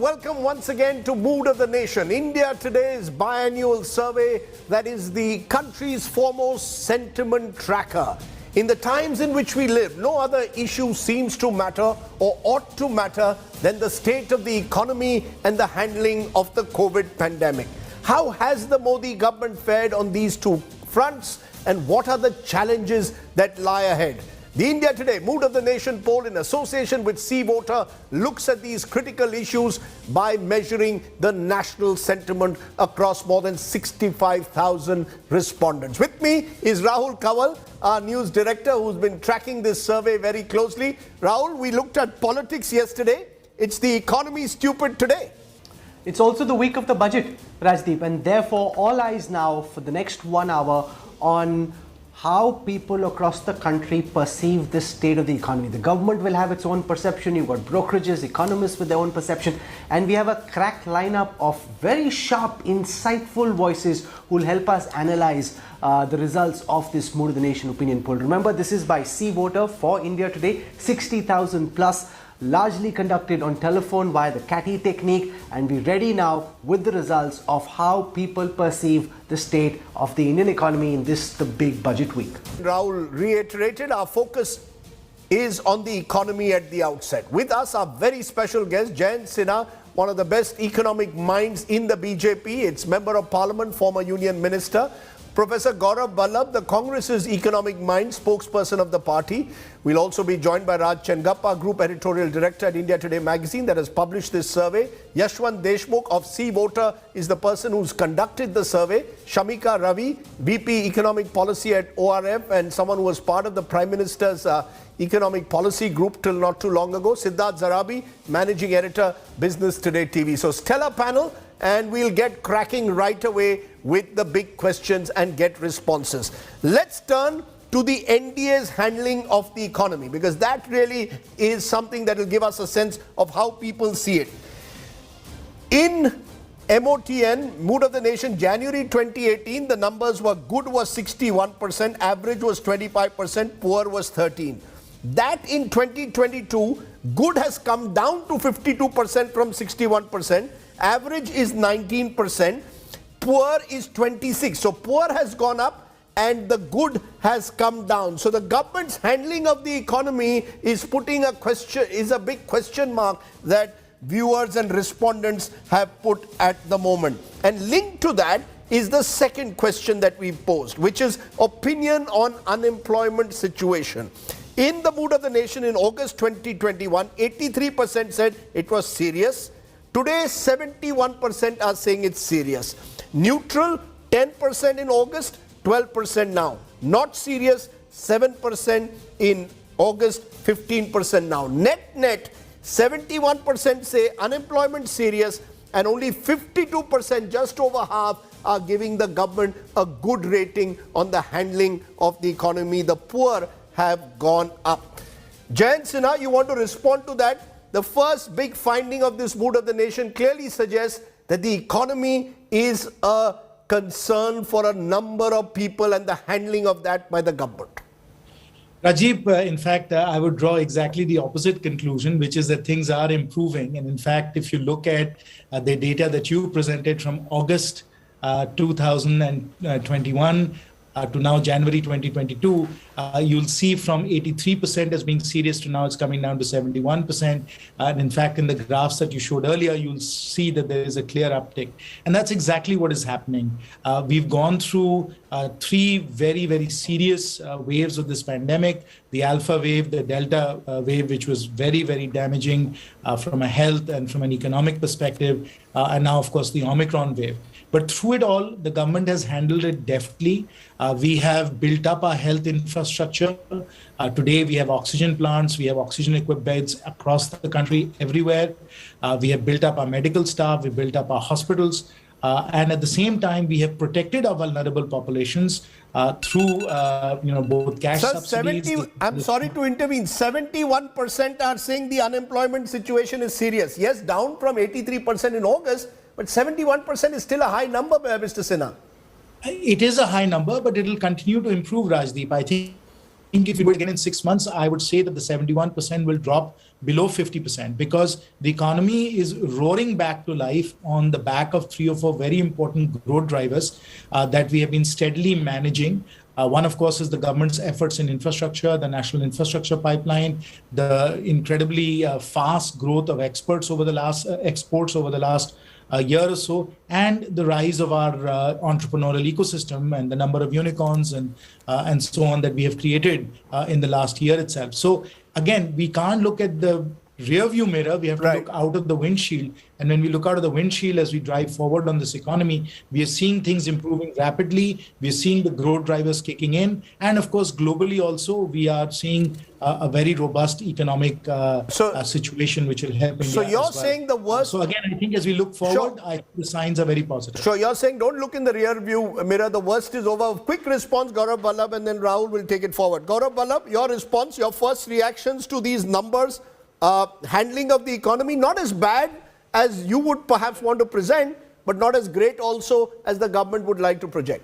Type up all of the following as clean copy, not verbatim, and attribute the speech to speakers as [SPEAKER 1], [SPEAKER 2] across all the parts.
[SPEAKER 1] Welcome once again to Mood of the Nation. India Today's biannual survey that is the country's foremost sentiment tracker. In the times in which we live, no other issue seems to matter or ought to matter than the state of the economy and the handling of the COVID pandemic. How has the Modi government fared on these two fronts, and what are the challenges that lie ahead? The India Today Mood of the Nation poll, in association with Sea Voter, looks at these critical issues by measuring the national sentiment across more than 65,000 respondents. With me is Rahul Kawal, our news director, who's been tracking this survey very closely. Rahul, we looked at politics yesterday. It's the economy stupid today.
[SPEAKER 2] It's also the week of the budget, Rajdeep, and therefore all eyes now for the next 1 hour on how people across the country perceive this state of the economy. The government will have its own perception. You've got brokerages, economists with their own perception, and we have a crack lineup of very sharp, insightful voices who will help us analyze the results of this Mood of the Nation opinion poll. Remember, this is by Sea Voter for India Today, 60,000 plus, largely conducted on telephone via the CATI technique, and we're ready now with the results of how people perceive the state of the Indian economy in this, the big budget week.
[SPEAKER 1] Rahul reiterated our focus is on the economy at the outset. With us, our very special guest, Jayant Sinha, one of the best economic minds in the BJP. It's Member of Parliament, former Union Minister. Professor Gaurav Vallabh, the Congress's economic mind, spokesperson of the party. We'll also be joined by Raj Chengappa, Group Editorial Director at India Today magazine that has published this survey. Yashwant Deshmukh of Sea Voter is the person who's conducted the survey. Shamika Ravi, VP Economic Policy at ORF and someone who was part of the Prime Minister's Economic Policy Group till not too long ago. Siddharth Zarabi, Managing Editor, Business Today TV. So stellar panel, and we'll get cracking right away with the big questions and get responses. Let's turn to the NDA's handling of the economy, because that really is something that will give us a sense of how people see it. In MOTN, Mood of the Nation, January 2018, the numbers were good was 61%, average was 25%, poor was 13%. That in 2022, good has come down to 52% from 61%, average is 19%, poor is 26%. So poor has gone up and the good has come down. So the government's handling of the economy is putting a question, is a big question mark that viewers and respondents have put at the moment. And linked to that is the second question that we posed, which is opinion on unemployment situation. In the Mood of the Nation in August 2021, 83% said it was serious. Today, 71% are saying it's serious. Neutral, 10% in August, 12% now. Not serious, 7% in August, 15% now. Net, 71% say unemployment serious, and only 52%, just over half, are giving the government a good rating on the handling of the economy. The poor have gone up. Jayant Sinha, you want to respond to that? The first big finding of this Mood of the Nation clearly suggests that the economy is a concern for a number of people and the handling of that by the government.
[SPEAKER 3] Rajiv, in fact, I would draw exactly the opposite conclusion, which is that things are improving. And in fact, if you look at the data that you presented from August 2021, to now January 2022, you'll see from 83% as being serious to now it's coming down to 71%. And in fact, in the graphs that you showed earlier, you'll see that there is a clear uptick. And that's exactly what is happening. We've gone through three very, very serious waves of this pandemic. The Alpha wave, the Delta wave, which was very, very damaging from a health and from an economic perspective. And now, of course, the Omicron wave. But through it all, the government has handled it deftly. We have built up our health infrastructure. Today, we have oxygen plants, we have oxygen-equipped beds across the country, everywhere. We have built up our medical staff, we built up our hospitals. And at the same time, we have protected our vulnerable populations through both cash subsidies.
[SPEAKER 1] I'm sorry to intervene. 71% are saying the unemployment situation is serious. Yes, down from 83% in August, but 71% is still a high number, Mr. Sinha.
[SPEAKER 3] It is a high number, but it will continue to improve, Rajdeep. I think think if you do it again in 6 months, I would say that the 71% will drop below 50% because the economy is roaring back to life on the back of 3 or 4 very important growth drivers that we have been steadily managing. One, of course, is the government's efforts in infrastructure, the national infrastructure pipeline, the incredibly fast growth of exports over the last a year or so, and the rise of our entrepreneurial ecosystem and the number of unicorns and so on that we have created in the last year itself. So again, we can't look at the rear view mirror, we have to look out of the windshield. And when we look out of the windshield as we drive forward on this economy, we are seeing things improving rapidly. We are seeing the growth drivers kicking in. And of course, globally also, we are seeing a very robust economic situation which will help India.
[SPEAKER 1] So you're saying the worst...
[SPEAKER 3] So again, I think as we look forward, I think the signs are very positive.
[SPEAKER 1] So you're saying don't look in the rear view mirror, the worst is over. Quick response, Gaurav Vallabh, and then Rahul will take it forward. Gaurav Vallabh, your response, your first reactions to these numbers, handling of the economy, not as bad as you would perhaps want to present, but not as great also as the government would like to project.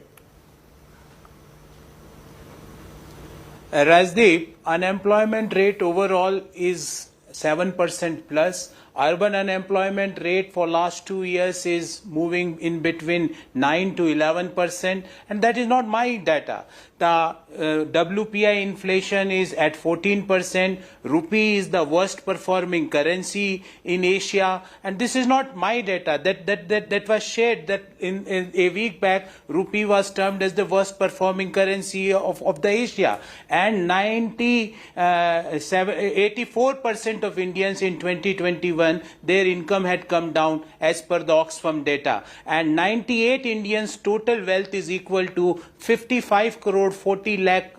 [SPEAKER 4] Rajdeep, unemployment rate overall is 7% plus. Urban unemployment rate for last 2 years is moving in between 9 to 11%, and that is not my data. The WPI inflation is at 14%. Rupee is the worst performing currency in Asia, and this is not my data. That was shared that in a week back, Rupee was termed as the worst performing currency of the Asia, and 84% of Indians in 2021 their income had come down as per the Oxfam data, and 98 Indians total wealth is equal to 55 crore 40 lakh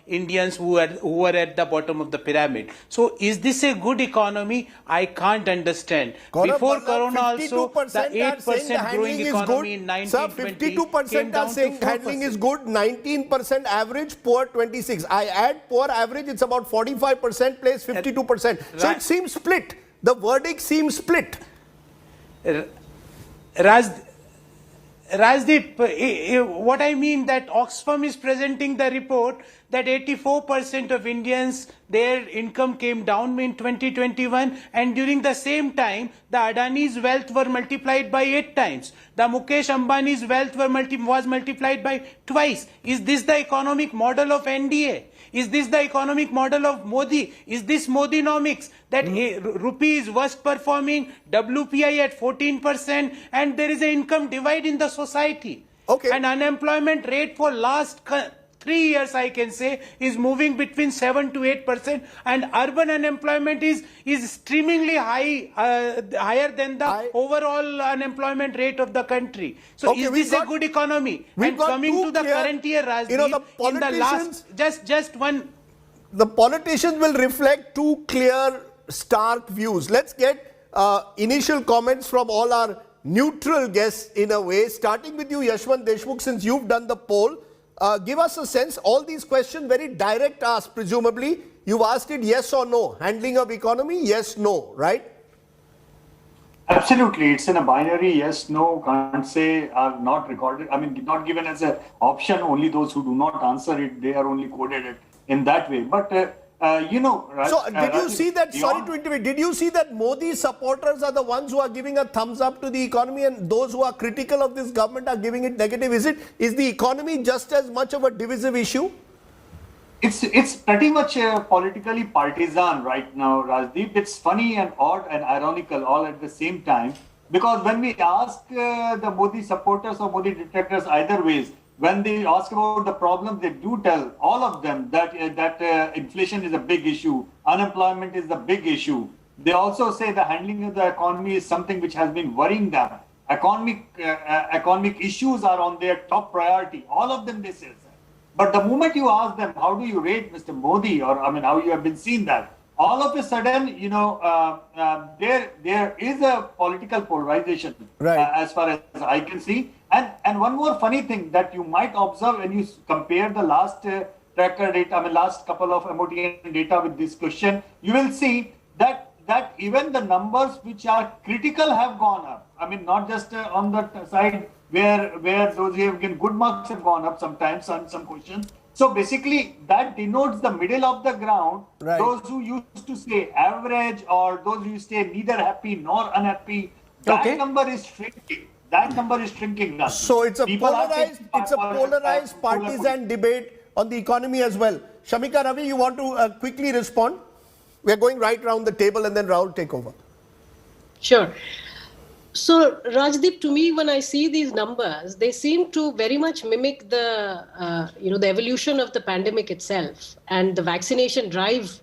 [SPEAKER 4] Indians who are at the bottom of the pyramid. So is this a good economy? I can't understand. Before Corona also, the 8% growing economy in 1920
[SPEAKER 1] 52% are saying handling is good, 19% average, poor 26%. I add poor average, it's about 45% place 52%. So it seems split. The verdict seems split.
[SPEAKER 4] Rajdeep, what I mean that Oxfam is presenting the report that 84% of Indians, their income came down in 2021, and during the same time, the Adani's wealth were multiplied by 8 times. The Mukesh Ambani's wealth was multiplied by twice. Is this the economic model of NDA? Is this the economic model of Modi? Is this Modinomics? That Rupee is worst performing, WPI at 14%, and there is an income divide in the society.
[SPEAKER 1] Okay.
[SPEAKER 4] And unemployment rate for last 3 years, I can say, is moving between 7 to 8%, and urban unemployment is streamingly high, higher than the overall unemployment rate of the country. So
[SPEAKER 1] okay,
[SPEAKER 4] is this a good economy? And coming to the current year, Rajdeep, in the last, just one...
[SPEAKER 1] The politicians will reflect 2 clear, stark views. Let's get initial comments from all our neutral guests in a way, starting with you, Yashwant Deshmukh, since you've done the poll. Give us a sense, all these questions very direct asked, presumably. You've asked it yes or no. Handling of economy, yes, no, right?
[SPEAKER 5] Absolutely. It's in a binary, yes, no, can't say, are not recorded. I mean, not given as an option, only those who do not answer it, they are only coded it in that way. But, you know...
[SPEAKER 1] So, did you see that, sorry to interrupt, did you see that Modi supporters are the ones who are giving a thumbs up to the economy, and those who are critical of this government are giving it negative? Is the economy just as much of a divisive issue?
[SPEAKER 5] It's pretty much politically partisan right now, Rajdeep. It's funny and odd and ironical all at the same time, because when we ask the Modi supporters or Modi detractors either ways, when they ask about the problems, they do tell all of them that inflation is a big issue, unemployment is the big issue. They also say the handling of the economy is something which has been worrying them. Economic issues are on their top priority. All of them, they say. But the moment you ask them, how do you rate Mr. Modi, or I mean, how you have been seeing that, all of a sudden, you know, there is a political polarization, as far as I can see. And one more funny thing that you might observe when you compare the last tracker data, I mean, last couple of MOTN data with this question, you will see that even the numbers which are critical have gone up. I mean, not just on the side where those who have given good marks have gone up sometimes on some questions, So basically, that denotes the middle of the ground.
[SPEAKER 1] Right.
[SPEAKER 5] Those who used to say average or those who say neither happy nor unhappy, that
[SPEAKER 2] Okay.
[SPEAKER 5] number is shrinking. That number is shrinking now.
[SPEAKER 1] So it's a
[SPEAKER 5] People are
[SPEAKER 1] polarized,
[SPEAKER 5] taking
[SPEAKER 1] it's a
[SPEAKER 5] polar-
[SPEAKER 1] polarized
[SPEAKER 5] polar
[SPEAKER 1] partisan debate on the economy as well. Shamika Ravi, you want to quickly respond? We're going right around the table and then Rahul take over.
[SPEAKER 6] Sure. So, Rajdeep, to me, when I see these numbers, they seem to very much mimic the evolution of the pandemic itself and the vaccination drive,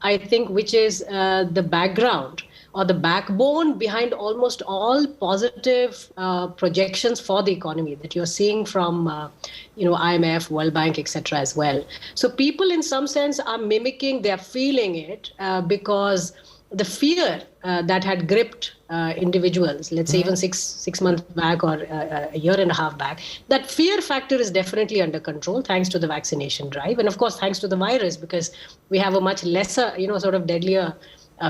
[SPEAKER 6] I think, which is the background or the backbone behind almost all positive projections for the economy that you're seeing from, IMF, World Bank, etc. as well. So people, in some sense, are mimicking, they're feeling it because the fear that had gripped individuals, let's say even six months back or a year and a half back, that fear factor is definitely under control thanks to the vaccination drive. And of course, thanks to the virus, because we have a much lesser, sort of deadlier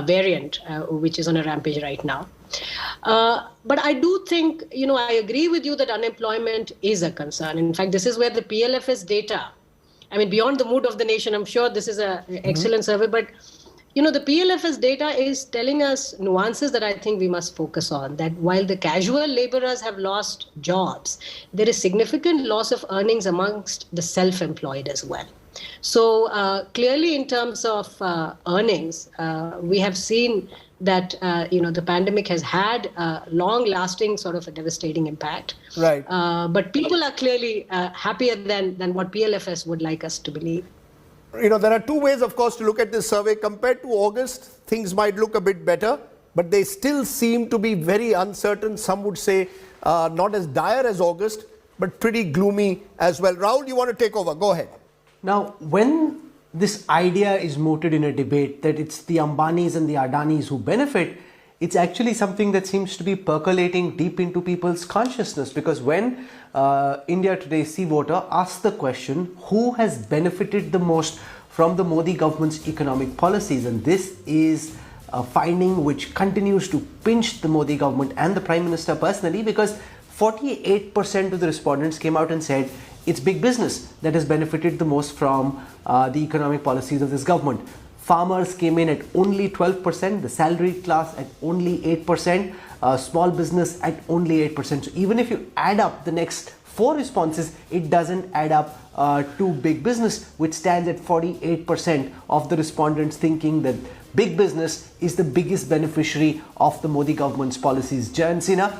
[SPEAKER 6] variant, which is on a rampage right now. But I do think, I agree with you that unemployment is a concern. In fact, this is where the PLFS data, I mean, beyond the mood of the nation, I'm sure this is an excellent survey, but the PLFS data is telling us nuances that I think we must focus on, that while the casual laborers have lost jobs, there is significant loss of earnings amongst the self-employed as well. So clearly in terms of earnings, we have seen that, the pandemic has had long-lasting sort of a devastating impact.
[SPEAKER 1] Right.
[SPEAKER 6] But people are clearly happier than what PLFS would like us to believe.
[SPEAKER 1] There are two ways, of course, to look at this survey. Compared to August, things might look a bit better, but they still seem to be very uncertain. Some would say not as dire as August, but pretty gloomy as well. Rahul, you want to take over? Go ahead.
[SPEAKER 2] Now, when this idea is mooted in a debate that it's the Ambanis and the Adanis who benefit, it's actually something that seems to be percolating deep into people's consciousness, because when India Today Sea Voter asks the question, who has benefited the most from the Modi government's economic policies? And this is a finding which continues to pinch the Modi government and the Prime Minister personally, because 48% of the respondents came out and said it's big business that has benefited the most from the economic policies of this government. Farmers came in at only 12%, the salaried class at only 8%, small business at only 8%. So even if you add up the next four responses, it doesn't add up to big business, which stands at 48% of the respondents thinking that big business is the biggest beneficiary of the Modi government's policies. Jayant Sinha,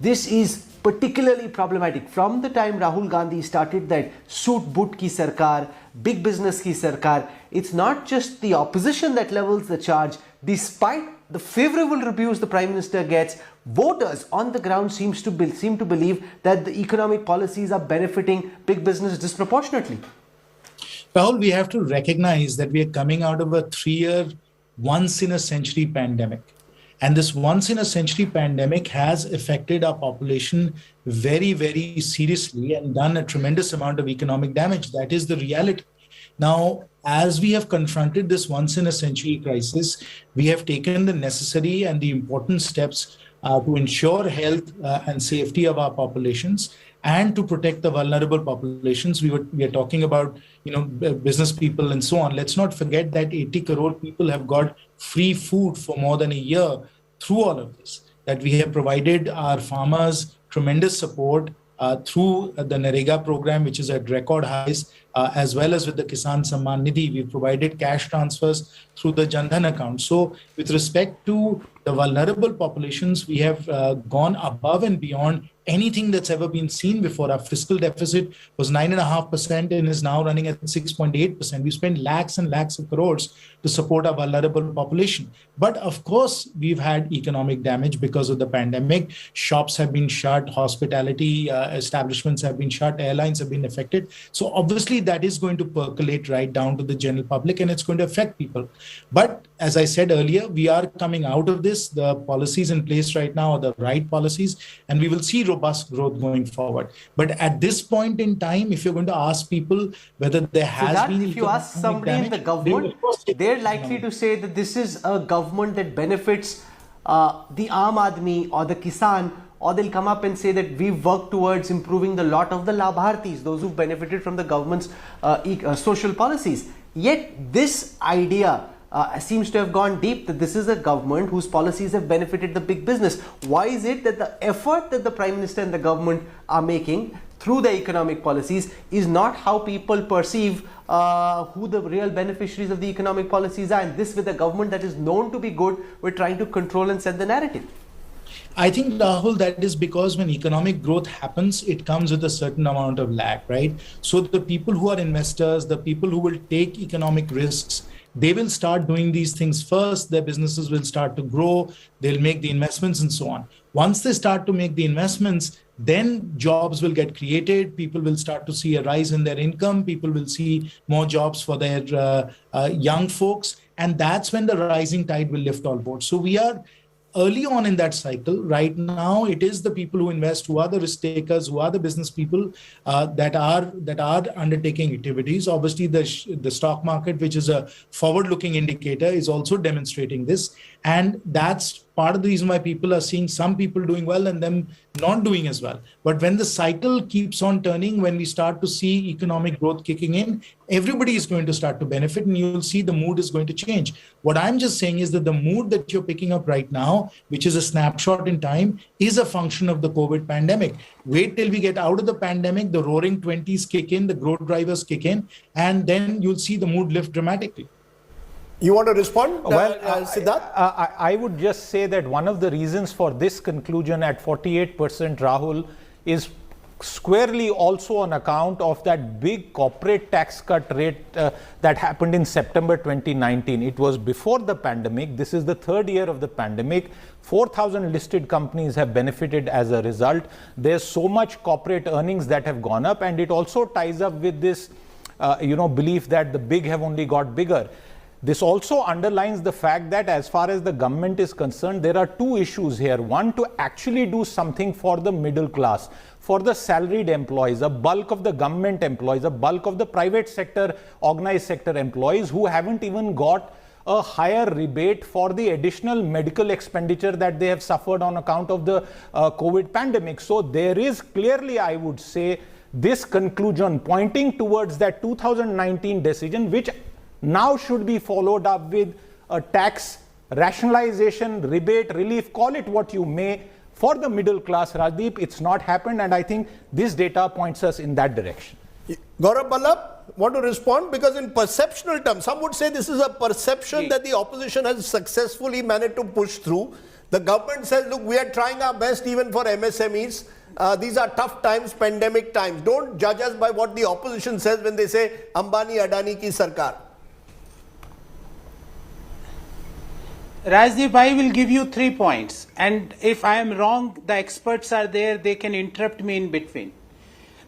[SPEAKER 2] this is particularly problematic. From the time Rahul Gandhi started that suit boot ki sarkar, big business ki sarkar, it's not just the opposition that levels the charge. Despite the favorable reviews the Prime Minister gets, voters on the ground seem to believe that the economic policies are benefiting big business disproportionately.
[SPEAKER 3] Rahul, we have to recognize that we are coming out of a 3-year, once-in-a-century pandemic. And this once-in-a-century pandemic has affected our population very, very seriously and done a tremendous amount of economic damage. That is the reality. Now, as we have confronted this once-in-a-century crisis, we have taken the necessary and the important steps to ensure health and safety of our populations and to protect the vulnerable populations. We are talking about, business people and so on. Let's not forget that 80 crore people have got free food for more than a year through all of this, that we have provided our farmers tremendous support through the Narega program, which is at record highs, as well as with the Kisan Samman Nidhi. We've provided cash transfers through the Jan Dhan account. So with respect to the vulnerable populations, we have gone above and beyond anything that's ever been seen before. Our fiscal deficit was 9.5% and is now running at 6.8%. We spent lakhs and lakhs of crores to support our vulnerable population. But of course, we've had economic damage because of the pandemic. Shops have been shut, hospitality establishments have been shut, airlines have been affected. So obviously that is going to percolate right down to the general public and it's going to affect people. But as I said earlier, we are coming out of this. The policies in place right now are the right policies, and we will see robust growth going forward. But at this point in time, if you're going to ask people whether there has been...
[SPEAKER 2] If you ask somebody in the government, they're likely to say that this is a government that benefits the Aam Aadmi or the Kisan or they'll come up and say that we've worked towards improving the lot of the Labhartis, those who've benefited from the government's social policies. Yet this idea seems to have gone deep, that this is a government whose policies have benefited the big business. Why is it that the effort that the Prime Minister and the government are making through the economic policies is not how people perceive who the real beneficiaries of the economic policies are? And this, with a government that is known to be good, we're trying to control and set the narrative.
[SPEAKER 3] I think, Rahul, that is because when economic growth happens, it comes with a certain amount of lag, right? So the people who are investors, the people who will take economic risks, they will start doing these things first. Their businesses will start to grow. They'll make the investments and so on. Once they start to make the investments, then jobs will get created. People will start to see a rise in their income. People will see more jobs for their young folks. And that's when the rising tide will lift all boats. So we are early on in that cycle. Right now, it is the people who invest, who are the risk takers, who are the business people that are undertaking activities. Obviously, the stock market, which is a forward-looking indicator, is also demonstrating this. And that's part of the reason why people are seeing some people doing well and them not doing as well. But when the cycle keeps on turning, when we start to see economic growth kicking in, everybody is going to start to benefit, and you'll see the mood is going to change. What I'm just saying is that the mood that you're picking up right now, which is a snapshot in time, is a function of the COVID pandemic. Wait till we get out of the pandemic, the roaring 20s kick in, the growth drivers kick in, and then you'll see the mood lift dramatically.
[SPEAKER 1] You want to respond,
[SPEAKER 7] Well,
[SPEAKER 1] Siddharth?
[SPEAKER 7] I would just say that one of the reasons for this conclusion at 48%, Rahul, is squarely also on account of that big corporate tax cut rate that happened in September 2019. It was before the pandemic. This is the third year of the pandemic. 4,000 listed companies have benefited as a result. There's so much corporate earnings that have gone up, and it also ties up with this belief that the big have only got bigger. This also underlines the fact that as far as the government is concerned, there are two issues here. One, to actually do something for the middle class, for the salaried employees, a bulk of the government employees, a bulk of the private sector, organized sector employees who haven't even got a higher rebate for the additional medical expenditure that they have suffered on account of the COVID pandemic. So there is clearly, I would say, this conclusion pointing towards that 2019 decision, which now should be followed up with a tax rationalization, rebate, relief, call it what you may, for the middle class. Rajdeep, it's not happened, and I think this data points us in that direction.
[SPEAKER 1] Gaurav Ballabh, want to respond? Because in perceptional terms, some would say this is a perception that the opposition has successfully managed to push through. The government says, look, we are trying our best even for MSMEs. These are tough times, pandemic times. Don't judge us by what the opposition says when they say Ambani Adani ki sarkar.
[SPEAKER 4] Rajdeep, I will give you 3 points, and if I am wrong, the experts are there, they can interrupt me in between.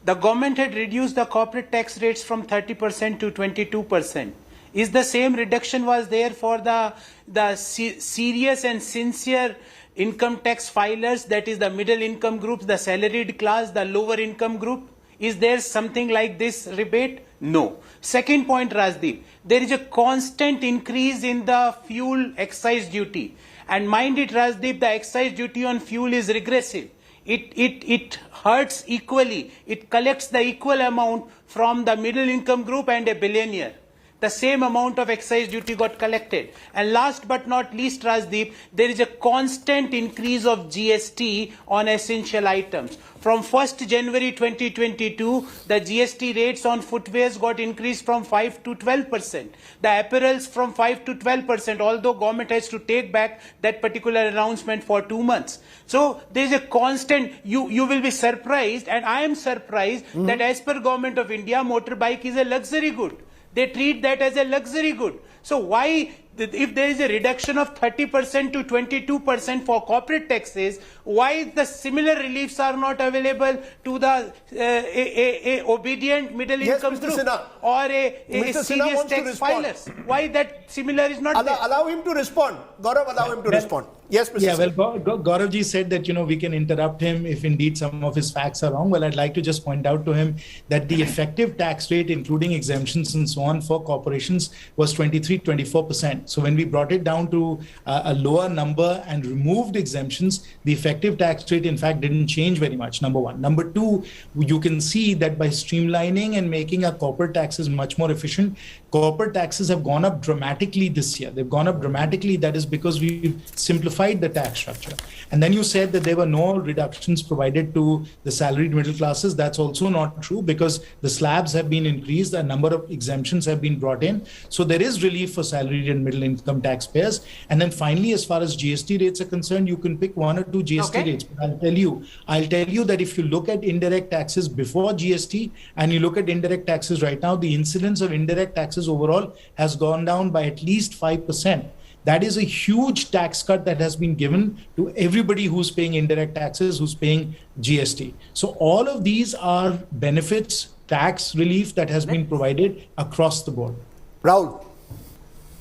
[SPEAKER 4] The government had reduced the corporate tax rates from 30% to 22%. Is the same reduction was there for the serious and sincere income tax filers, that is the middle income groups, the salaried class, the lower income group? Is there something like this rebate? No. Second point, Rajdeep, there is a constant increase in the fuel excise duty. And mind it, Rajdeep, the excise duty on fuel is regressive. It hurts equally. It collects the equal amount from the middle income group and a billionaire. The same amount of excise duty got collected. And last but not least, Rajdeep, there is a constant increase of GST on essential items. From 1st January 2022, the GST rates on footwears got increased from 5 to 12%. The apparels from 5 to 12%, although government has to take back that particular announcement for 2 months. So there is a constant, you will be surprised, and I am surprised that as per Government of India, motorbike is a luxury good. They treat that as a luxury good. So why, if there is a reduction of 30% to 22% for corporate taxes, why the similar reliefs are not available to the a obedient middle income group or a serious tax filers? Why that similar is not there?
[SPEAKER 1] Allow him to respond. Gaurav, allow him to respond. Yes, Mr.
[SPEAKER 3] Yeah, well, Gauravji said that, we can interrupt him if indeed some of his facts are wrong. Well, I'd like to just point out to him that the effective tax rate, including exemptions and so on for corporations, was 24%. 10%. So when we brought it down to a lower number and removed exemptions, the effective tax rate, in fact, didn't change very much, number one. Number two, you can see that by streamlining and making our corporate taxes much more efficient, corporate taxes have gone up dramatically this year. They've gone up dramatically. That is because we've simplified the tax structure. And then you said that there were no reductions provided to the salaried middle classes. That's also not true, because the slabs have been increased, a number of exemptions have been brought in. So there is relief for salaried and middle income taxpayers. And then finally, as far as GST rates are concerned, you can pick one or two GST rates. But I'll tell you that if you look at indirect taxes before GST and you look at indirect taxes right now, the incidence of indirect taxes overall has gone down by at least 5%. That is a huge tax cut that has been given to everybody who's paying indirect taxes, who's paying GST. So all of these are benefits, tax relief that has been provided across the board.
[SPEAKER 1] Rahul.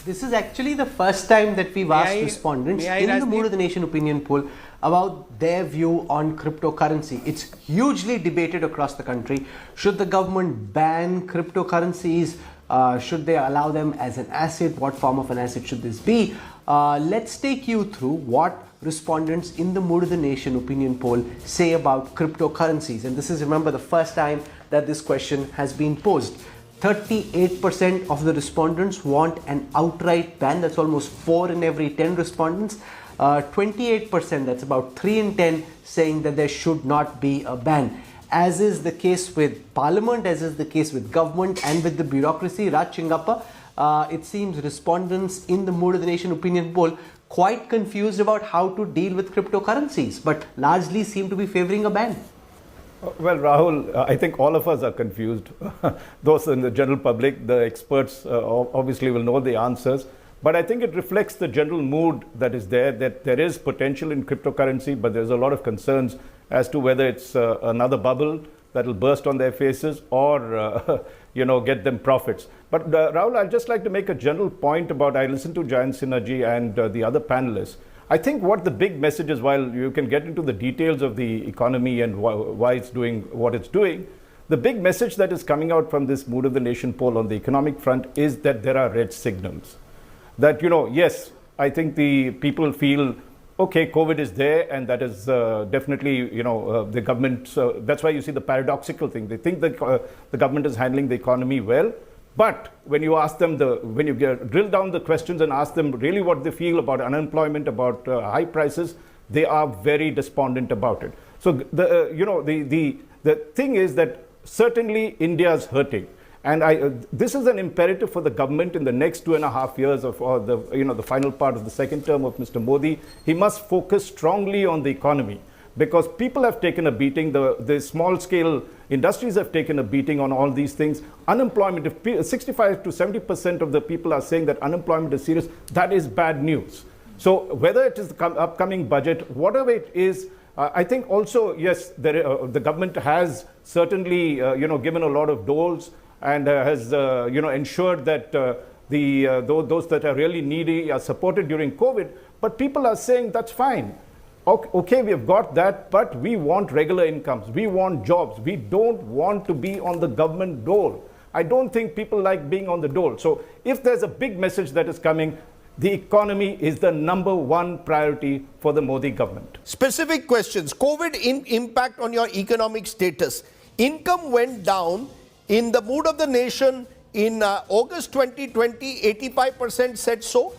[SPEAKER 2] This is actually the first time that we've asked respondents in the Mood of the Nation opinion poll about their view on cryptocurrency. It's hugely debated across the country. Should the government ban cryptocurrencies? Should they allow them as an asset? What form of an asset should this be? Let's take you through what respondents in the Mood of the Nation opinion poll say about cryptocurrencies. And this is, remember, the first time that this question has been posed. 38% of the respondents want an outright ban. That's almost 4 in every 10 respondents. 28%, that's about 3 in 10, saying that there should not be a ban. As is the case with Parliament, as is the case with government and with the bureaucracy, Raj Chingappa, it seems respondents in the Mood of the Nation opinion poll quite confused about how to deal with cryptocurrencies, but largely seem to be favoring a ban.
[SPEAKER 8] Well, Rahul, I think all of us are confused. Those in the general public, the experts obviously will know the answers. But I think it reflects the general mood that is there, that there is potential in cryptocurrency, but there's a lot of concerns as to whether it's another bubble that will burst on their faces or, get them profits. But Rahul, I'd just like to make a general point about, I listened to Jayant Sinha and the other panelists. I think what the big message is, while you can get into the details of the economy and why it's doing what it's doing, the big message that is coming out from this Mood of the Nation poll on the economic front is that there are red signals. That, yes, I think the people feel, okay, COVID is there, and that is definitely, the government, that's why you see the paradoxical thing. They think that the government is handling the economy well, but when you ask them, when you drill down the questions and ask them really what they feel about unemployment, about high prices, they are very despondent about it. So, the thing is that certainly India is hurting. And this is an imperative for the government in the next 2.5 years of the final part of the second term of Mr. Modi. He must focus strongly on the economy, because people have taken a beating. The small scale industries have taken a beating on all these things. Unemployment, if 65 to 70% of the people are saying that unemployment is serious, that is bad news. So whether it is the upcoming budget, whatever it is, I think also, yes, the government has certainly given a lot of doles, and has ensured that those that are really needy are supported during COVID. But people are saying that's fine. Okay, we have got that, but we want regular incomes. We want jobs. We don't want to be on the government dole. I don't think people like being on the dole. So if there's a big message that is coming, the economy is the #1 priority for the Modi government.
[SPEAKER 1] Specific questions. COVID impact on your economic status. Income went down. In the Mood of the Nation in August 2020, 85% said so.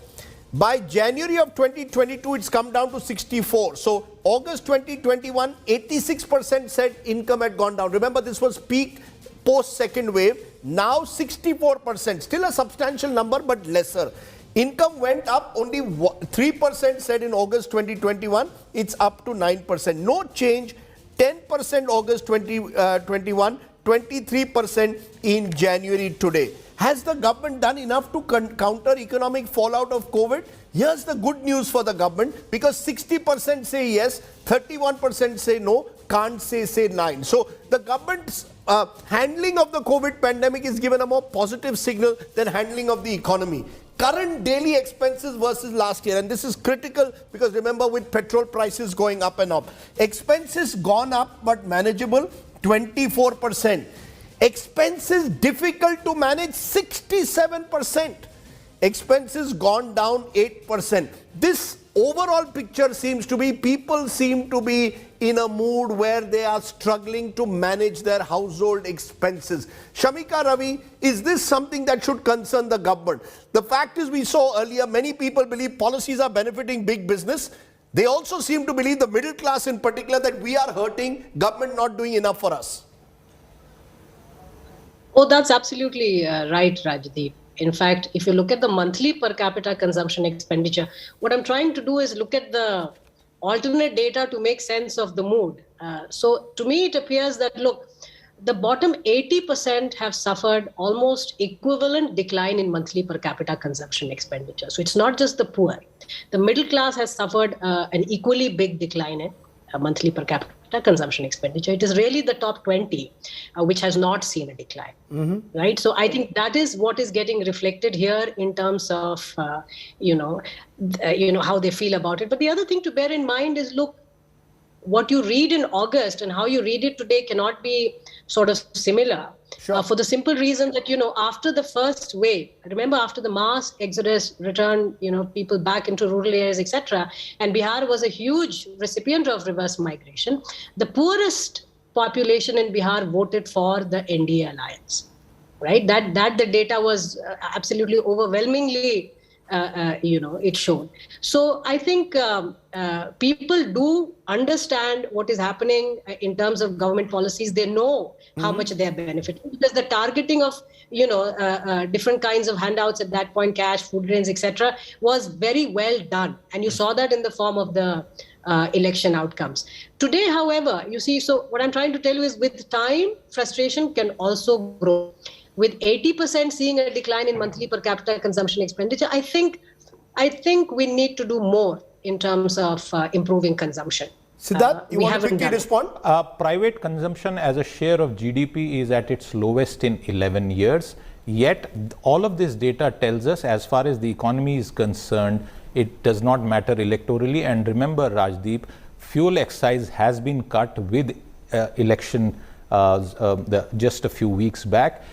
[SPEAKER 1] By January of 2022, it's come down to 64. So August 2021, 86% said income had gone down. Remember, this was peak post second wave. Now 64%, still a substantial number, but lesser. Income went up, only 3% said in August 2021. It's up to 9%. No change, 10% August 2021. 23% in January today. Has the government done enough to counter economic fallout of COVID? Here's the good news for the government, because 60% say yes, 31% say no, can't say 9. So the government's handling of the COVID pandemic is given a more positive signal than handling of the economy. Current daily expenses versus last year, and this is critical because remember, with petrol prices going up and up, expenses gone up but manageable, 24%. Expenses difficult to manage, 67%. expenses gone down 8%. This overall picture seems to be, people seem to be in a mood where they are struggling to manage their household expenses. Shamika Ravi, is this something that should concern the government? The fact is, we saw earlier, many people believe policies are benefiting big business. They also seem to believe, the middle class in particular, that we are hurting, government not doing enough for us.
[SPEAKER 6] Oh, that's absolutely right, Rajdeep. In fact, if you look at the monthly per capita consumption expenditure, what I'm trying to do is look at the alternate data to make sense of the mood. So to me, it appears that, look, the bottom 80% have suffered almost equivalent decline in monthly per capita consumption expenditure. So it's not just the poor. The middle class has suffered an equally big decline in monthly per capita consumption expenditure. It is really the top 20 which has not seen a decline, right? So I think that is what is getting reflected here in terms of how they feel about it. But the other thing to bear in mind is, look, what you read in August and how you read it today cannot be sort of similar.
[SPEAKER 1] Sure.
[SPEAKER 6] For the simple reason that, after the first wave, remember, after the mass exodus returned, people back into rural areas, etc., and Bihar was a huge recipient of reverse migration, the poorest population in Bihar voted for the NDA alliance, right? That the data was absolutely overwhelmingly it showed. So I think people do understand what is happening in terms of government policies. They know how much they are benefiting, because the targeting of different kinds of handouts at that point, cash, food grains, etc., was very well done, and you saw that in the form of the election outcomes. Today, however, you see, so what I'm trying to tell you is, with time, frustration can also grow. With 80% seeing a decline in monthly per capita consumption expenditure, I think we need to do more in terms of improving consumption.
[SPEAKER 1] Siddharth, you want to quickly respond?
[SPEAKER 7] Private consumption as a share of GDP is at its lowest in 11 years. Yet, all of this data tells us, as far as the economy is concerned, it does not matter electorally. And remember, Rajdeep, fuel excise has been cut with election just a few weeks back.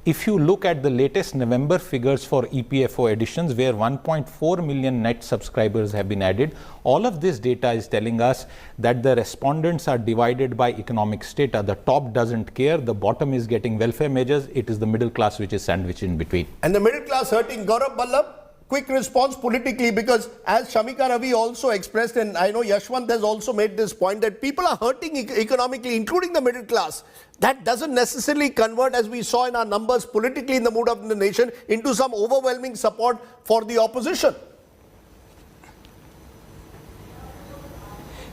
[SPEAKER 7] If you look at the latest November figures for EPFO additions, where 1.4 million net subscribers have been added, all of this data is telling us that the respondents are divided by economic strata. The top doesn't care, the bottom is getting welfare measures, it is the middle class which is sandwiched in between.
[SPEAKER 1] And the middle class hurting. Gaurav Ballabh, quick response politically, because as Shamika Ravi also expressed, and I know Yashwant has also made this point, that people are hurting economically, including the middle class. That doesn't necessarily convert, as we saw in our numbers politically in the mood of the nation, into some overwhelming support for the opposition.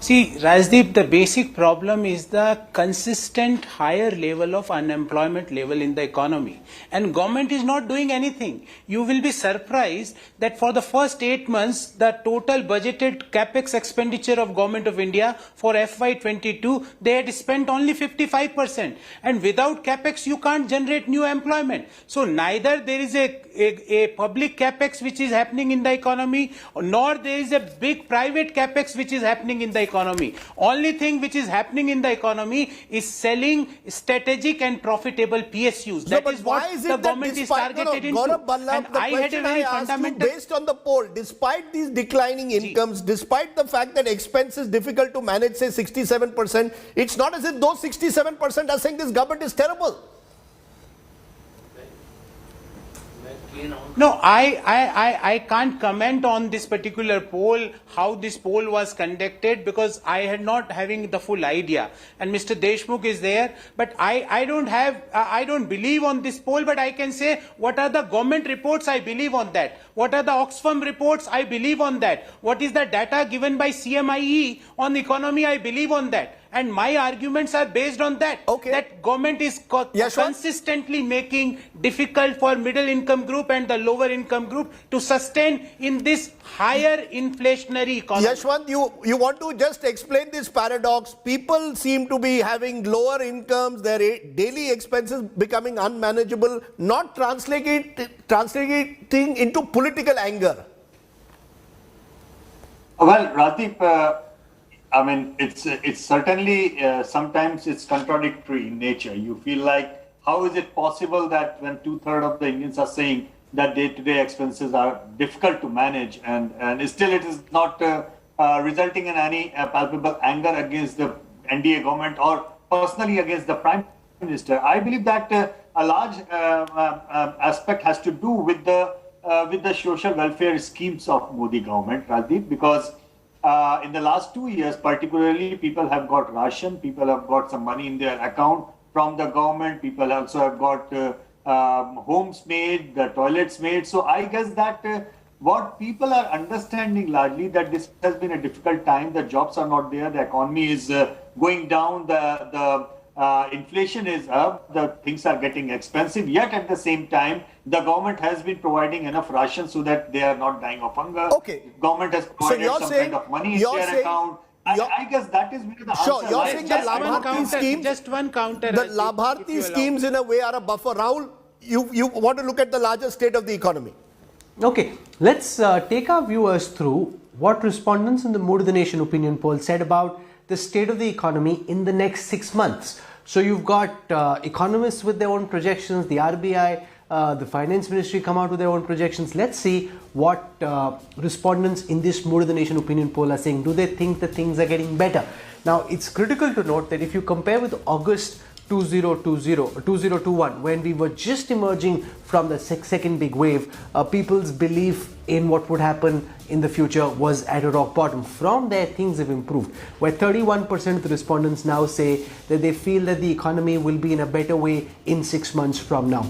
[SPEAKER 4] See, Rajdeep, the basic problem is the consistent higher level of unemployment level in the economy. And government is not doing anything. You will be surprised that for the first 8 months, the total budgeted capex expenditure of Government of India for FY22, they had spent only 55%. And without capex, you can't generate new employment. So neither there is a public capex which is happening in the economy, nor there is a big private capex which is happening in the economy. Only thing which is happening in the economy is selling strategic and profitable PSUs. That is what the government is targeted into.
[SPEAKER 1] Gaurav Ballabh,
[SPEAKER 4] And I had a very fundamental...
[SPEAKER 1] based on the poll, despite these declining incomes, despite the fact that expense is difficult to manage, say 67%, it's not as if those 67% are saying this government is terrible.
[SPEAKER 4] No, I can't comment on this particular poll, how this poll was conducted, because I had not having the full idea. And Mr. Deshmukh is there, but I don't believe on this poll, but I can say what are the government reports, I believe on that. What are the Oxfam reports, I believe on that. What is the data given by CMIE on the economy, I believe on that. And my arguments are based on that.
[SPEAKER 1] Okay.
[SPEAKER 4] That government is consistently making difficult for middle income group and the lower income group to sustain in this higher inflationary economy.
[SPEAKER 1] Yashwant, you want to just explain this paradox? People seem to be having lower incomes, their daily expenses becoming unmanageable, not translating into political anger.
[SPEAKER 5] Well, Rajdeep, I mean, it's certainly sometimes it's contradictory in nature. You feel like, how is it possible that when 2/3 of the Indians are saying that day-to-day expenses are difficult to manage, and still it is not resulting in any palpable anger against the NDA government or personally against the Prime Minister. I believe that a large aspect has to do with the social welfare schemes of Modi government, Rajdeep, because in the last 2 years, particularly, people have got ration, people have got some money in their account from the government, people also have got homes made, the toilets made. So I guess that what people are understanding largely that this has been a difficult time, the jobs are not there, the economy is going down, the inflation is up, the things are getting expensive, yet at the same time, the government has been providing enough ration so that they are not dying of hunger.
[SPEAKER 1] Okay.
[SPEAKER 5] Government has provided some kind of money in their account. I guess that is where the
[SPEAKER 1] Sure,
[SPEAKER 5] answer
[SPEAKER 1] you're
[SPEAKER 5] lies.
[SPEAKER 1] saying the Labharti schemes,
[SPEAKER 4] Just one counter.
[SPEAKER 1] the
[SPEAKER 4] Rajdeep, if
[SPEAKER 1] Labharti
[SPEAKER 4] you allow.
[SPEAKER 1] schemes in a way are a buffer. Rahul, you want to look at the larger state of the economy.
[SPEAKER 2] Okay, let's take our viewers through what respondents in the Mood of the Nation opinion poll said about the state of the economy in the next 6 months. So you've got economists with their own projections, the RBI, the finance ministry come out with their own projections. Let's see what respondents in this Mood of the Nation opinion poll are saying. Do they think that things are getting better? Now, it's critical to note that if you compare with August 2021, when we were just emerging from the second big wave, people's belief in what would happen in the future was at a rock bottom. From there, things have improved, where 31% of the respondents now say that they feel that the economy will be in a better way in 6 months from now.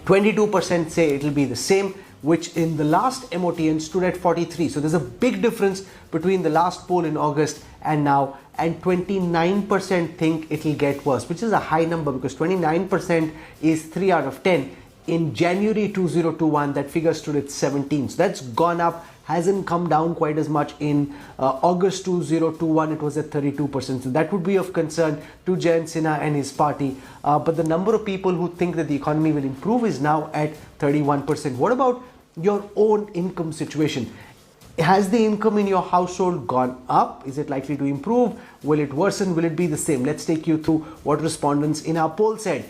[SPEAKER 2] 22% say it will be the same, which in the last MOTN stood at 43. So there's a big difference between the last poll in August and now, and 29% think it will get worse, which is a high number because 29% is 3 out of 10. In January 2021, that figure stood at 17. So that's gone up, hasn't come down quite as much. In August 2021, it was at 32%. So that would be of concern to Jayant Sinha and his party. But the number of people who think that the economy will improve is now at 31%. What about your own income situation? Has the income in your household gone up? Is it likely to improve? Will it worsen? Will it be the same? Let's take you through what respondents in our poll said.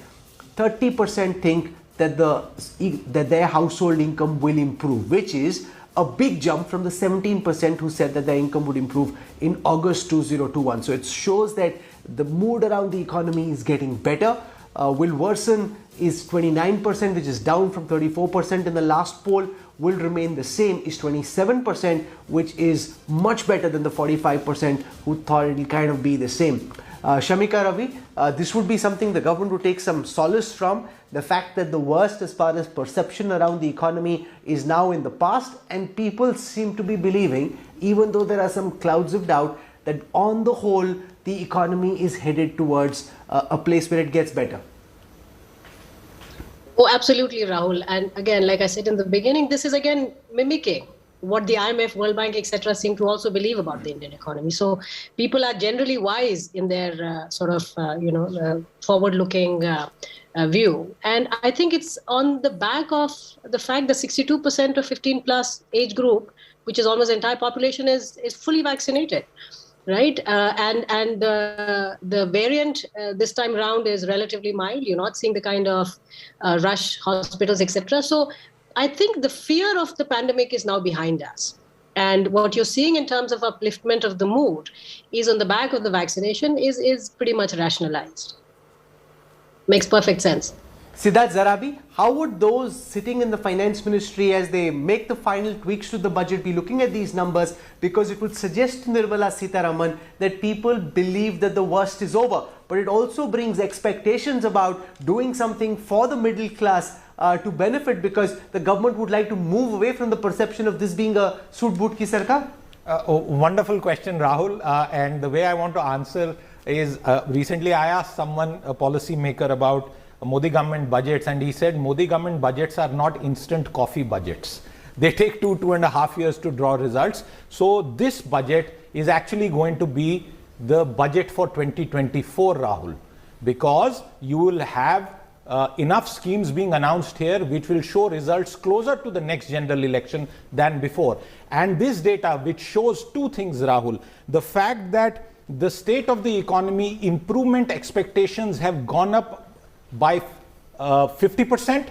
[SPEAKER 2] 30% think that their household income will improve, which is a big jump from the 17% who said that their income would improve in August 2021. So it shows that the mood around the economy is getting better. Will worsen is 29%, which is down from 34% in the last poll. Will remain the same is 27%, which is much better than the 45% who thought it will kind of be the same. Shamika Ravi, this would be something the government would take some solace from, the fact that the worst as far as perception around the economy is now in the past, and people seem to be believing, even though there are some clouds of doubt, that on the whole the economy is headed towards a place where it gets better.
[SPEAKER 6] Oh, absolutely, Rahul. And again, like I said in the beginning, this is again mimicking what the IMF, World Bank, etc. seem to also believe about the Indian economy. So people are generally wise in their forward-looking view. And I think it's on the back of the fact that 62% of 15-plus age group, which is almost the entire population, is fully vaccinated. Right, and the variant this time round is relatively mild. You're not seeing the kind of rush hospitals, etc. So I think the fear of the pandemic is now behind us. And what you're seeing in terms of upliftment of the mood is on the back of the vaccination is pretty much rationalized. Makes perfect sense.
[SPEAKER 2] Siddharth Zarabi, how would those sitting in the finance ministry as they make the final tweaks to the budget be looking at these numbers? Because it would suggest to Nirmala Sitharaman that people believe that the worst is over. But it also brings expectations about doing something for the middle class to benefit, because the government would like to move away from the perception of this being a suit boot ki sarkar.
[SPEAKER 7] Wonderful question, Rahul. And the way I want to answer is, recently I asked someone, a policy maker, about Modi government budgets, and he said Modi government budgets are not instant coffee budgets. They take 2.5 years to draw results. So this budget is actually going to be the budget for 2024, Rahul, because you will have enough schemes being announced here which will show results closer to the next general election than before. And this data, which shows two things, Rahul: the fact that the state of the economy improvement expectations have gone up by 50%,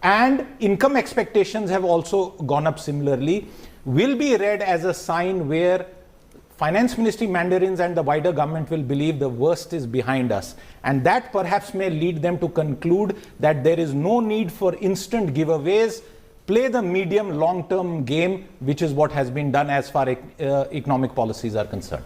[SPEAKER 7] and income expectations have also gone up similarly, will be read as a sign where finance ministry mandarins and the wider government will believe the worst is behind us. And that perhaps may lead them to conclude that there is no need for instant giveaways, play the medium long-term game, which is what has been done as far as economic policies are concerned.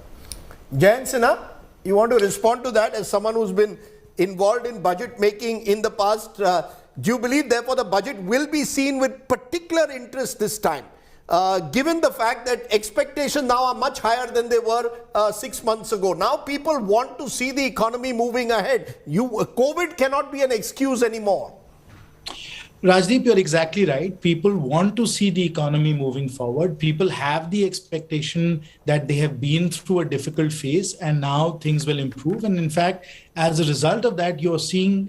[SPEAKER 1] Jayant Sinha, you want to respond to that as someone who's been involved in budget making in the past? Do you believe, therefore, the budget will be seen with particular interest this time, given the fact that expectations now are much higher than they were 6 months ago? Now people want to see the economy moving ahead. COVID cannot be an excuse anymore.
[SPEAKER 3] Rajdeep, you're exactly right. People want to see the economy moving forward. People have the expectation that they have been through a difficult phase and now things will improve. And in fact, as a result of that, you're seeing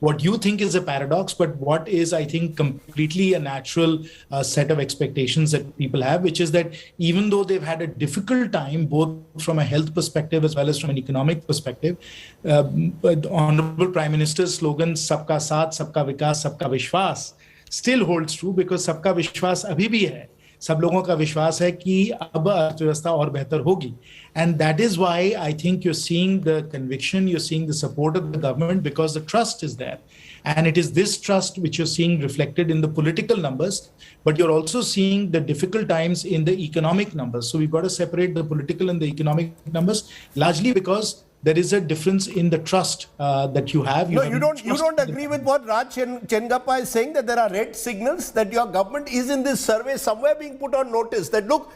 [SPEAKER 3] what you think is a paradox, but what is, I think, completely a natural set of expectations that people have, which is that even though they've had a difficult time, both from a health perspective as well as from an economic perspective, the Honorable Prime Minister's slogan, Sabka Saath, Sabka Vikas, Sabka Vishwas, still holds true, because Sabka Vishwas abhi bhi hai. सब लोगों का विश्वास है कि अब अर्थव्यवस्था और बेहतर होगी. And that is why I think you're seeing the conviction, you're seeing the support of the government, because the trust is there. And it is this trust which you're seeing reflected in the political numbers, but you're also seeing the difficult times in the economic numbers. So we've got to separate the political and the economic numbers, largely because there is a difference in the trust that you have.
[SPEAKER 1] You don't agree with what Raj Chengappa is saying, that there are red signals, that your government is in this survey somewhere being put on notice that, look,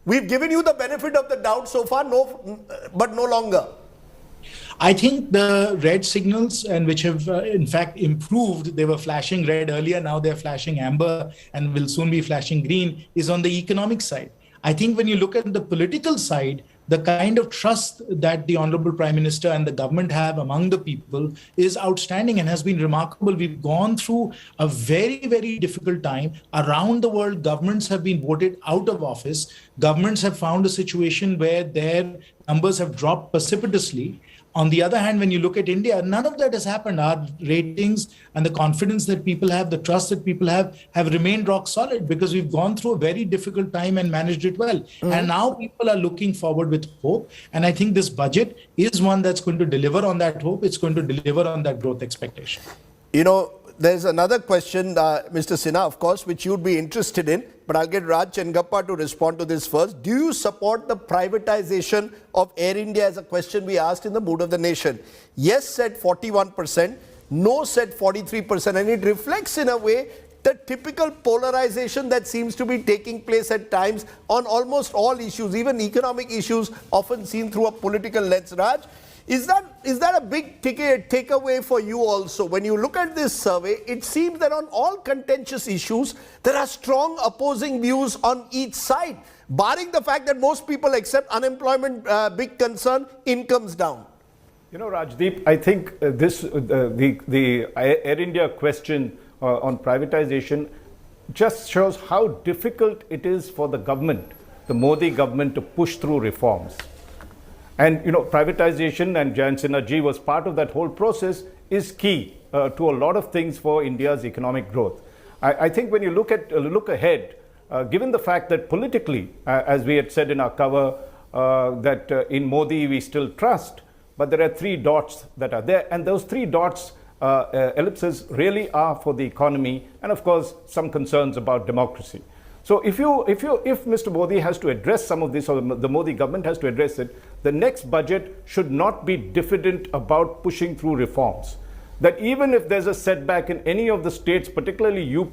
[SPEAKER 1] we've given you the benefit of the doubt so far, but no longer.
[SPEAKER 3] I think the red signals, and which have in fact improved, they were flashing red earlier, now they're flashing amber and will soon be flashing green, is on the economic side. I think when you look at the political side, the kind of trust that the Honorable Prime Minister and the government have among the people is outstanding and has been remarkable. We've gone through a very, very difficult time. Around the world, governments have been voted out of office. Governments have found a situation where their numbers have dropped precipitously. On the other hand, when you look at India, none of that has happened. Our ratings and the confidence that people have, the trust that people have remained rock solid, because we've gone through a very difficult time and managed it well. Mm-hmm. And now people are looking forward with hope. And I think this budget is one that's going to deliver on that hope. It's going to deliver on that growth expectation.
[SPEAKER 1] You know, there's another question, Mr. Sinha, of course, which you'd be interested in, but I'll get Raj Chengappa to respond to this first. Do you support the privatization of Air India, as a question we asked in the Mood of the Nation? Yes said 41%, no said 43%, and it reflects in a way the typical polarization that seems to be taking place at times on almost all issues, even economic issues, often seen through a political lens. Raj, is that a big takeaway for you also? When you look at this survey, it seems that on all contentious issues, there are strong opposing views on each side, barring the fact that most people accept unemployment, big concern, incomes down.
[SPEAKER 8] You know, Rajdeep, I think the Air India question on privatization just shows how difficult it is for the government, the Modi government, to push through reforms. And, you know, privatization, and Jayant Sinha ji was part of that whole process, is key to a lot of things for India's economic growth. I think when you look ahead, given the fact that politically, as we had said in our cover, that in Modi we still trust, but there are three dots that are there. And those three dots, ellipses, really are for the economy and, of course, some concerns about democracy. So if Mr. Modi has to address some of this, or the Modi government has to address it, the next budget should not be diffident about pushing through reforms. That even if there's a setback in any of the states, particularly UP,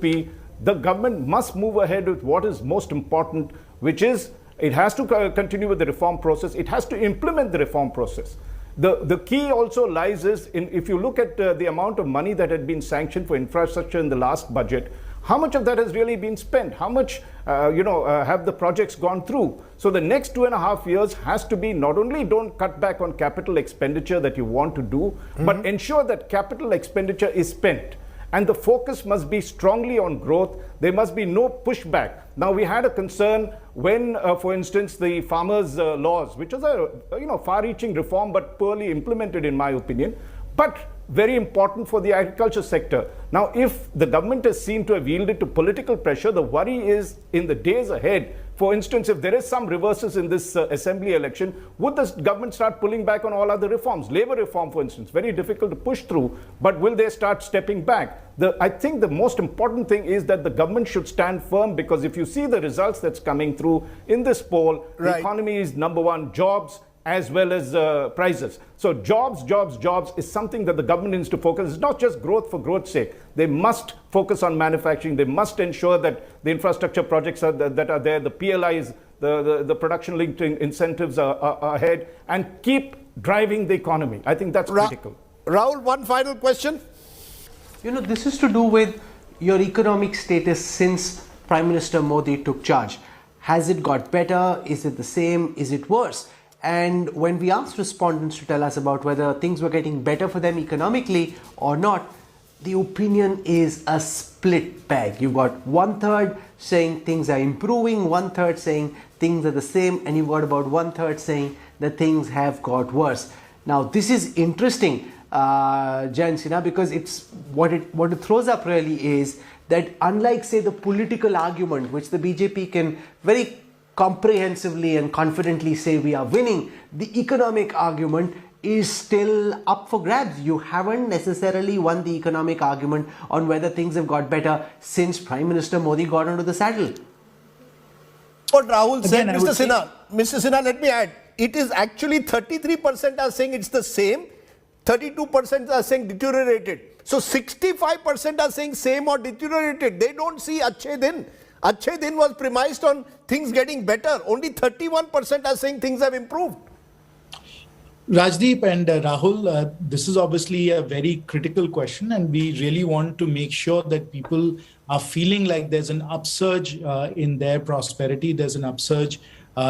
[SPEAKER 8] the government must move ahead with what is most important, which is it has to continue with the reform process. It has to implement the reform process. The key also lies in if you look at the amount of money that had been sanctioned for infrastructure in the last budget, how much of that has really been spent? How much, have the projects gone through? So the next 2.5 years has to be not only don't cut back on capital expenditure that you want to do, but ensure that capital expenditure is spent. And the focus must be strongly on growth. There must be no pushback. Now, we had a concern when, for instance, the farmers' laws, which was a far-reaching reform but poorly implemented, in my opinion. But very important for the agriculture sector. Now, if the government is seen to have yielded to political pressure, the worry is in the days ahead. For instance, if there is some reverses in this assembly election, would the government start pulling back on all other reforms? Labor reform, for instance, very difficult to push through, but will they start stepping back? I think the most important thing is that the government should stand firm, because if you see the results that's coming through in this poll, the economy is number one, jobs as well as prices. So jobs is something that the government needs to focus. It's not just growth for growth's sake. They must focus on manufacturing. They must ensure that the infrastructure projects that are there, the PLIs, the production-linked incentives are ahead, and keep driving the economy. I think that's critical.
[SPEAKER 1] Rahul, one final question.
[SPEAKER 2] This is to do with your economic status since Prime Minister Modi took charge. Has it got better? Is it the same? Is it worse? And when we asked respondents to tell us about whether things were getting better for them economically or not, the opinion is a split bag. You've got 1/3 saying things are improving, 1/3 saying things are the same, and you've got about 1/3 saying that things have got worse. Now, this is interesting, Jayant Sinha, because it's what it throws up really is that unlike, say, the political argument, which the BJP can very comprehensively and confidently say we are winning, the economic argument is still up for grabs. You haven't necessarily won the economic argument on whether things have got better since Prime Minister Modi got onto the saddle.
[SPEAKER 1] What Rahul said, Mr. Sinha, let me add, it is actually 33% are saying it's the same, 32% are saying deteriorated. So 65% are saying same or deteriorated. They don't see Achhe Din. Achhe Din was premised on things getting better. Only 31% are saying things have improved.
[SPEAKER 3] Rajdeep and Rahul, this is obviously a very critical question, and we really want to make sure that people are feeling like there's an upsurge in their prosperity, there's an upsurge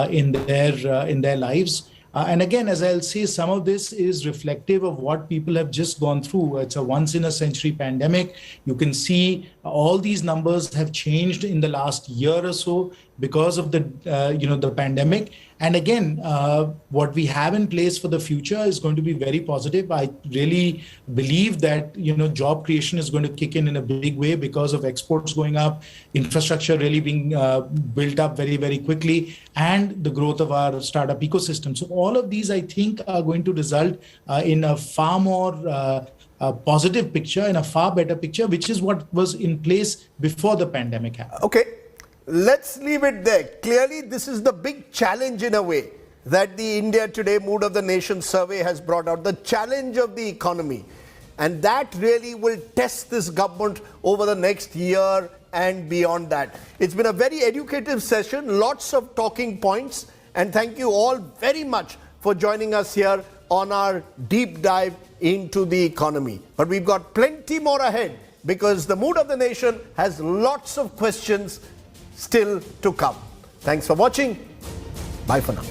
[SPEAKER 3] in their lives. And again, as I'll say, some of this is reflective of what people have just gone through. It's a once-in-a-century pandemic. You can see all these numbers have changed in the last year or so because of the pandemic. And again, what we have in place for the future is going to be very positive. I really believe that job creation is going to kick in a big way because of exports going up, infrastructure really being built up very, very quickly, and the growth of our startup ecosystem. So all of these, I think, are going to result in a far more positive picture, and a far better picture, which is what was in place before the pandemic happened.
[SPEAKER 1] Okay. Let's leave it there. Clearly, this is the big challenge in a way that the India Today Mood of the Nation survey has brought out, the challenge of the economy. And that really will test this government over the next year and beyond that. It's been a very educative session, lots of talking points, and thank you all very much for joining us here on our deep dive into the economy. But we've got plenty more ahead, because the Mood of the Nation has lots of questions still to come. Thanks for watching. Bye for now.